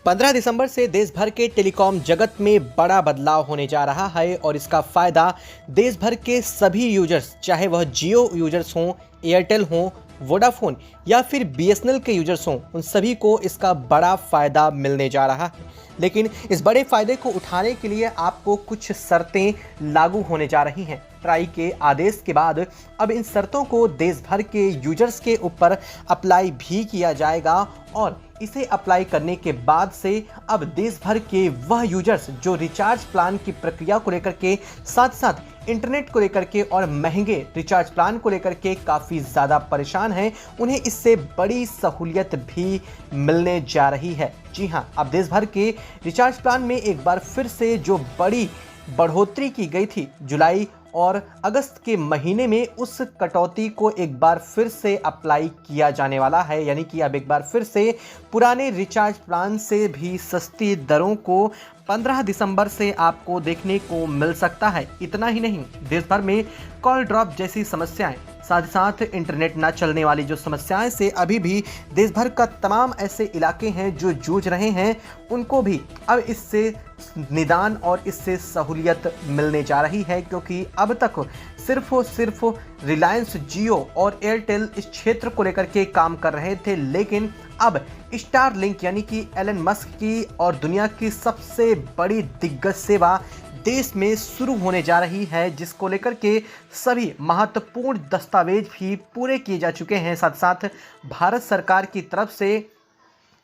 15 दिसंबर से देश भर के टेलीकॉम जगत में बड़ा बदलाव होने जा रहा है और इसका फ़ायदा देश भर के सभी यूजर्स, चाहे वह जियो यूजर्स हों, एयरटेल हों, वोडाफोन या फिर बीएसएनएल के यूजर्स हों, उन सभी को इसका बड़ा फ़ायदा मिलने जा रहा है। लेकिन इस बड़े फ़ायदे को उठाने के लिए आपको कुछ शर्तें लागू होने जा रही हैं। ट्राई के आदेश के बाद अब इन शर्तों को देश भर के यूजर्स के ऊपर अप्लाई भी किया जाएगा और इसे अप्लाई करने के बाद से अब देश भर के वह यूजर्स जो रिचार्ज प्लान की प्रक्रिया को लेकर के साथ साथ इंटरनेट को लेकर के और महंगे रिचार्ज प्लान को लेकर के काफ़ी ज़्यादा परेशान हैं, उन्हें इससे बड़ी सहूलियत भी मिलने जा रही है। जी हाँ, अब देश भर के रिचार्ज प्लान में एक बार फिर से जो बड़ी बढ़ोतरी की गई थी जुलाई और अगस्त के महीने में, उस कटौती को एक बार फिर से अप्लाई किया जाने वाला है। यानी कि अब एक बार फिर से पुराने रिचार्ज प्लान से भी सस्ती दरों को 15 दिसंबर से आपको देखने को मिल सकता है। इतना ही नहीं, देश भर में कॉल ड्रॉप जैसी समस्याएं, साथ ही साथ इंटरनेट ना चलने वाली जो समस्याएं से अभी भी देश भर का तमाम ऐसे इलाके हैं जो जूझ रहे हैं, उनको भी अब इससे निदान और इससे सहूलियत मिलने जा रही है। क्योंकि अब तक सिर्फ और सिर्फ रिलायंस जियो और एयरटेल इस क्षेत्र को लेकर के काम कर रहे थे, लेकिन अब स्टारलिंक यानी कि एलन मस्क की और दुनिया की सबसे बड़ी दिग्गज सेवा देश में शुरू होने जा रही है, जिसको लेकर के सभी महत्वपूर्ण दस्तावेज भी पूरे किए जा चुके हैं। साथ साथ भारत सरकार की तरफ से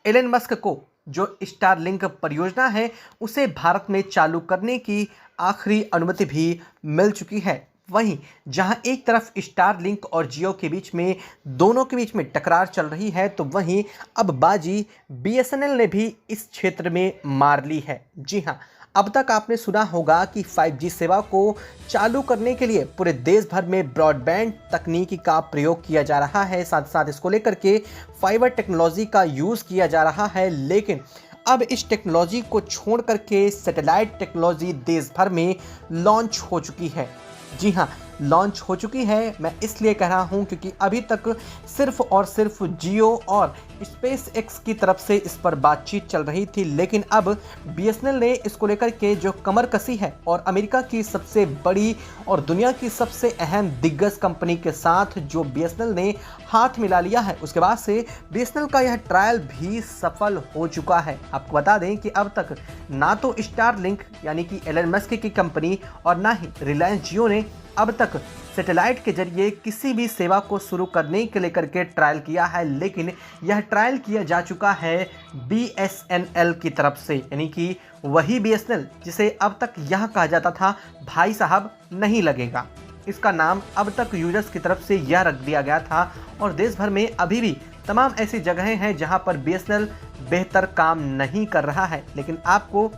एलन मस्क को जो स्टारलिंक परियोजना है उसे भारत में चालू करने की आखिरी अनुमति भी मिल चुकी है। वहीं जहां एक तरफ स्टारलिंक और जियो के बीच में, दोनों के बीच में टकरार चल रही है, तो वहीं अब बाजी बीएसएनएल ने भी इस क्षेत्र में मार ली है। जी हां, अब तक आपने सुना होगा कि 5G सेवा को चालू करने के लिए पूरे देश भर में ब्रॉडबैंड तकनीकी का प्रयोग किया जा रहा है। साथ साथ इसको लेकर के फाइबर टेक्नोलॉजी का यूज़ किया जा रहा है, लेकिन अब इस टेक्नोलॉजी को छोड़ करके सैटेलाइट टेक्नोलॉजी देश भर में लॉन्च हो चुकी है। जी हाँ, लॉन्च हो चुकी है। मैं इसलिए कह रहा हूँ क्योंकि अभी तक सिर्फ और सिर्फ जियो और स्पेस एक्स की तरफ से इस पर बातचीत चल रही थी, लेकिन अब बीएसएनएल ने इसको लेकर के जो कमर कसी है और अमेरिका की सबसे बड़ी और दुनिया की सबसे अहम दिग्गज कंपनी के साथ जो बीएसएनएल ने हाथ मिला लिया है, उसके बाद से बीएसएनएल का यह ट्रायल भी सफल हो चुका है। आपको बता दें कि अब तक ना तो स्टारलिंक यानी कि एलन मस्क की कंपनी और ना ही रिलायंस जियो ने अब तक सैटेलाइट के जरिए किसी भी सेवा को शुरू करने के लेकर के ट्रायल किया है, लेकिन यह ट्रायल किया जा चुका है बीएसएनएल की तरफ से। यानी कि वही बीएसएनएल जिसे अब तक यह कहा जाता था भाई साहब नहीं लगेगा, इसका नाम अब तक यूजर्स की तरफ से यह रख दिया गया था। और देश भर में अभी भी तमाम ऐसी जगहें हैं जहां पर बीएसएनएल बेहतर काम नहीं कर रहा है, लेकिन आपको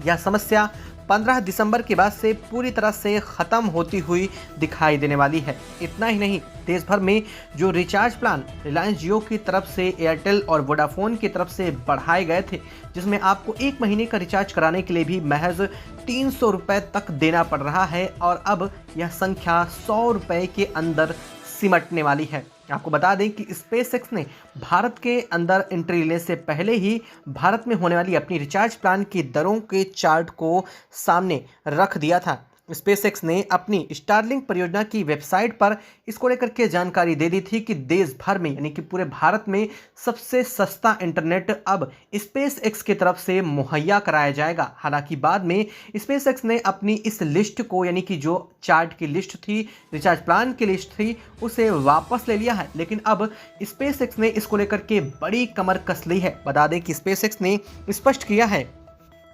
यह समस्या 15 दिसंबर के बाद से पूरी तरह से ख़त्म होती हुई दिखाई देने वाली है। इतना ही नहीं, देश भर में जो रिचार्ज प्लान रिलायंस जियो की तरफ से, एयरटेल और वोडाफोन की तरफ से बढ़ाए गए थे, जिसमें आपको 1 महीने का रिचार्ज कराने के लिए भी महज 300 रुपये तक देना पड़ रहा है, और अब यह संख्या 100 रुपये के अंदर सिमटने वाली है। आपको बता दें कि स्पेस एक्स ने भारत के अंदर एंट्री लेने से पहले ही भारत में होने वाली अपनी रिचार्ज प्लान की दरों के चार्ट को सामने रख दिया था। स्पेस एक्स ने अपनी स्टारलिंक परियोजना की वेबसाइट पर इसको लेकर के जानकारी दे दी थी कि देश भर में यानी कि पूरे भारत में सबसे सस्ता इंटरनेट अब स्पेस एक्स की तरफ से मुहैया कराया जाएगा। हालांकि बाद में स्पेस एक्स ने अपनी इस लिस्ट को, यानी कि जो चार्ट की लिस्ट थी, रिचार्ज प्लान की लिस्ट थी, उसे वापस ले लिया है। लेकिन अब स्पेस एक्स ने इसको लेकर के बड़ी कमर कस ली है। बता दें कि स्पेस एक्स ने स्पष्ट किया है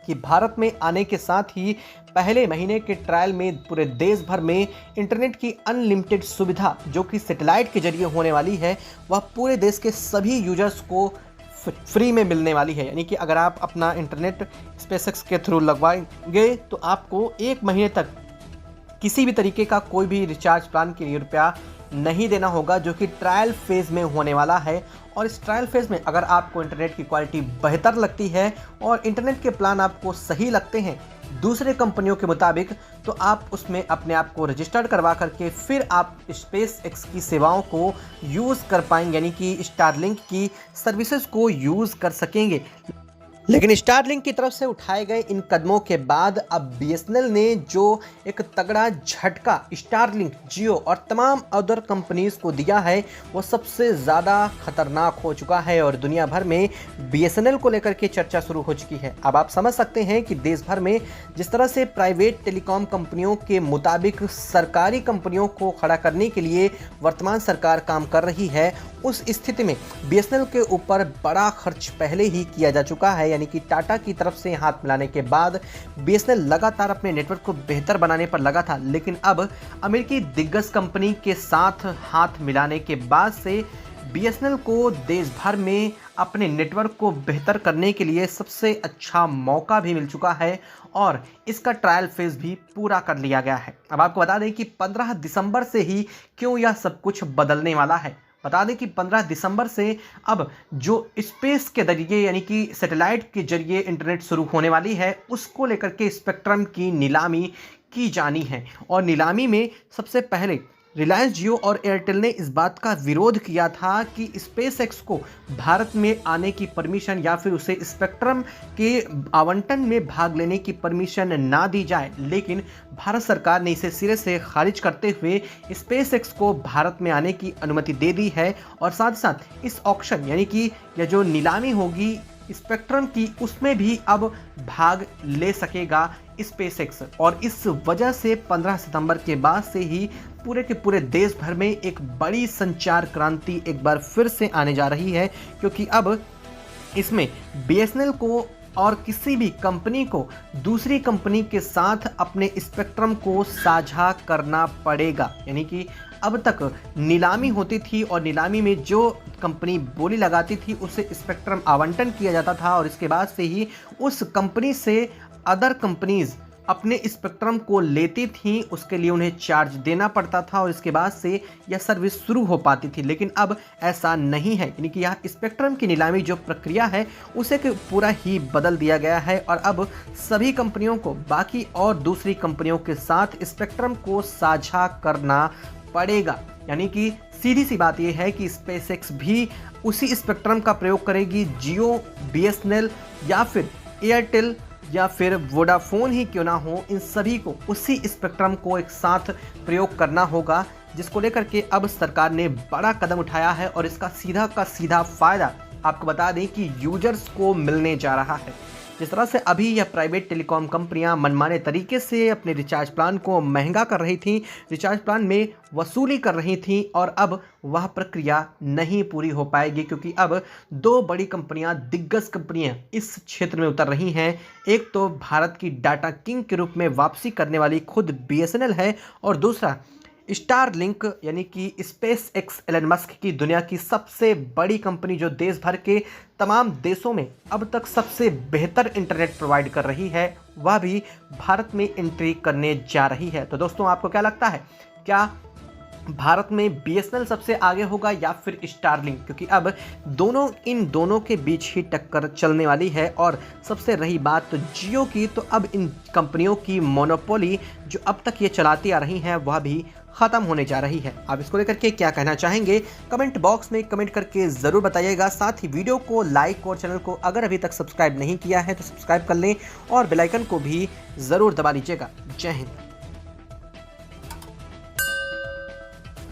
कि भारत में आने के साथ ही पहले महीने के ट्रायल में पूरे देश भर में इंटरनेट की अनलिमिटेड सुविधा जो कि सैटेलाइट के जरिए होने वाली है, वह पूरे देश के सभी यूजर्स को फ्री में मिलने वाली है। यानी कि अगर आप अपना इंटरनेट स्पेसएक्स के थ्रू लगवाएंगे तो आपको 1 महीने तक किसी भी तरीके का कोई भी रिचार्ज प्लान के लिए रुपया नहीं देना होगा, जो कि ट्रायल फेज़ में होने वाला है। और इस ट्रायल फेज़ में अगर आपको इंटरनेट की क्वालिटी बेहतर लगती है और इंटरनेट के प्लान आपको सही लगते हैं दूसरे कंपनियों के मुताबिक, तो आप उसमें अपने आप को रजिस्टर्ड करवा करके फिर आप स्पेस एक्स की सेवाओं को यूज़ कर पाएंगे, यानी कि स्टारलिंक की सर्विसेज को यूज़ कर सकेंगे। लेकिन स्टारलिंक की तरफ से उठाए गए इन कदमों के बाद अब बीएसएनएल ने जो एक तगड़ा झटका स्टारलिंक, जियो और तमाम अदर कंपनीज को दिया है वो सबसे ज़्यादा खतरनाक हो चुका है और दुनिया भर में बीएसएनएल को लेकर के चर्चा शुरू हो चुकी है। अब आप समझ सकते हैं कि देश भर में जिस तरह से प्राइवेट टेलीकॉम कंपनियों के मुताबिक सरकारी कंपनियों को खड़ा करने के लिए वर्तमान सरकार काम कर रही है, उस स्थिति में बीएसएनएल के ऊपर बड़ा खर्च पहले ही किया जा चुका है। यानी कि टाटा की तरफ से हाथ मिलाने के बाद बीएसएनएल लगातार अपने नेटवर्क को बेहतर बनाने पर लगा था, लेकिन अब अमेरिकी दिग्गज कंपनी के साथ हाथ मिलाने के बाद से बीएसएनएल को देश भर में अपने नेटवर्क को बेहतर करने के लिए सबसे अच्छा मौका भी मिल चुका है और इसका ट्रायल फेज भी पूरा कर लिया गया है। अब आपको बता दें कि 15 दिसंबर से ही क्यों यह सब कुछ बदलने वाला है। बता दें कि 15 दिसंबर से अब जो स्पेस के जरिए यानी कि सैटेलाइट के जरिए इंटरनेट शुरू होने वाली है, उसको लेकर के स्पेक्ट्रम की नीलामी की जानी है और नीलामी में सबसे पहले रिलायंस जियो और एयरटेल ने इस बात का विरोध किया था कि स्पेसएक्स को भारत में आने की परमिशन या फिर उसे स्पेक्ट्रम के आवंटन में भाग लेने की परमिशन ना दी जाए, लेकिन भारत सरकार ने इसे सिरे से खारिज करते हुए स्पेसएक्स को भारत में आने की अनुमति दे दी है और साथ साथ इस ऑक्शन यानी कि यह जो नीलामी होगी स्पेक्ट्रम की, उसमें भी अब भाग ले सकेगा स्पेसएक्स। और इस वजह से 15 सितंबर के बाद से ही पूरे के पूरे देश भर में एक बड़ी संचार क्रांति एक बार फिर से आने जा रही है, क्योंकि अब इसमें बीएसएनएल को और किसी भी कंपनी को दूसरी कंपनी के साथ अपने स्पेक्ट्रम को साझा करना पड़ेगा। यानी कि अब तक नीलामी होती थी और नीलामी में जो कंपनी बोली लगाती थी उसे स्पेक्ट्रम आवंटन किया जाता था और इसके बाद से ही उस कंपनी से अदर कंपनीज अपने स्पेक्ट्रम को लेती थी, उसके लिए उन्हें चार्ज देना पड़ता था और इसके बाद से यह सर्विस शुरू हो पाती थी। लेकिन अब ऐसा नहीं है, यानी कि यह स्पेक्ट्रम की नीलामी जो प्रक्रिया है उसे पूरा ही बदल दिया गया है और अब सभी कंपनियों को बाकी और दूसरी कंपनियों के साथ स्पेक्ट्रम को साझा करना पड़ेगा। यानी कि सीधी सी बात यह है कि स्पेसएक्स भी उसी स्पेक्ट्रम का प्रयोग करेगी, जियो, बीएसएनएल या फिर एयरटेल या फिर वोडाफोन ही क्यों ना हो, इन सभी को उसी स्पेक्ट्रम को एक साथ प्रयोग करना होगा, जिसको लेकर के अब सरकार ने बड़ा कदम उठाया है और इसका सीधा का सीधा फायदा आपको बता दें कि यूजर्स को मिलने जा रहा है। जिस तरह से अभी यह प्राइवेट टेलीकॉम कंपनियां मनमाने तरीके से अपने रिचार्ज प्लान को महंगा कर रही थीं, रिचार्ज प्लान में वसूली कर रही थीं और अब वह प्रक्रिया नहीं पूरी हो पाएगी, क्योंकि अब दो बड़ी कंपनियां, दिग्गज कंपनियां इस क्षेत्र में उतर रही हैं। एक तो भारत की डाटा किंग के रूप में वापसी करने वाली खुद बीएसएनएल है और दूसरा स्टारलिंक यानी कि स्पेसएक्स, एलन मस्क की दुनिया की सबसे बड़ी कंपनी जो देश भर के तमाम देशों में अब तक सबसे बेहतर इंटरनेट प्रोवाइड कर रही है, वह भी भारत में एंट्री करने जा रही है। तो दोस्तों, आपको क्या लगता है, क्या भारत में बीएसएनएल सबसे आगे होगा या फिर स्टारलिंक? क्योंकि अब इन दोनों के बीच ही टक्कर चलने वाली है और सबसे रही बात तो जियो की, तो अब इन कंपनियों की मोनोपोली जो अब तक ये चलाती आ रही हैं वह भी ख़त्म होने जा रही है। आप इसको लेकर के क्या कहना चाहेंगे, कमेंट बॉक्स में कमेंट करके ज़रूर बताइएगा। साथ ही वीडियो को लाइक और चैनल को अगर अभी तक सब्सक्राइब नहीं किया है तो सब्सक्राइब कर लें और बेल आइकन को भी ज़रूर दबा लीजिएगा। जय हिंद।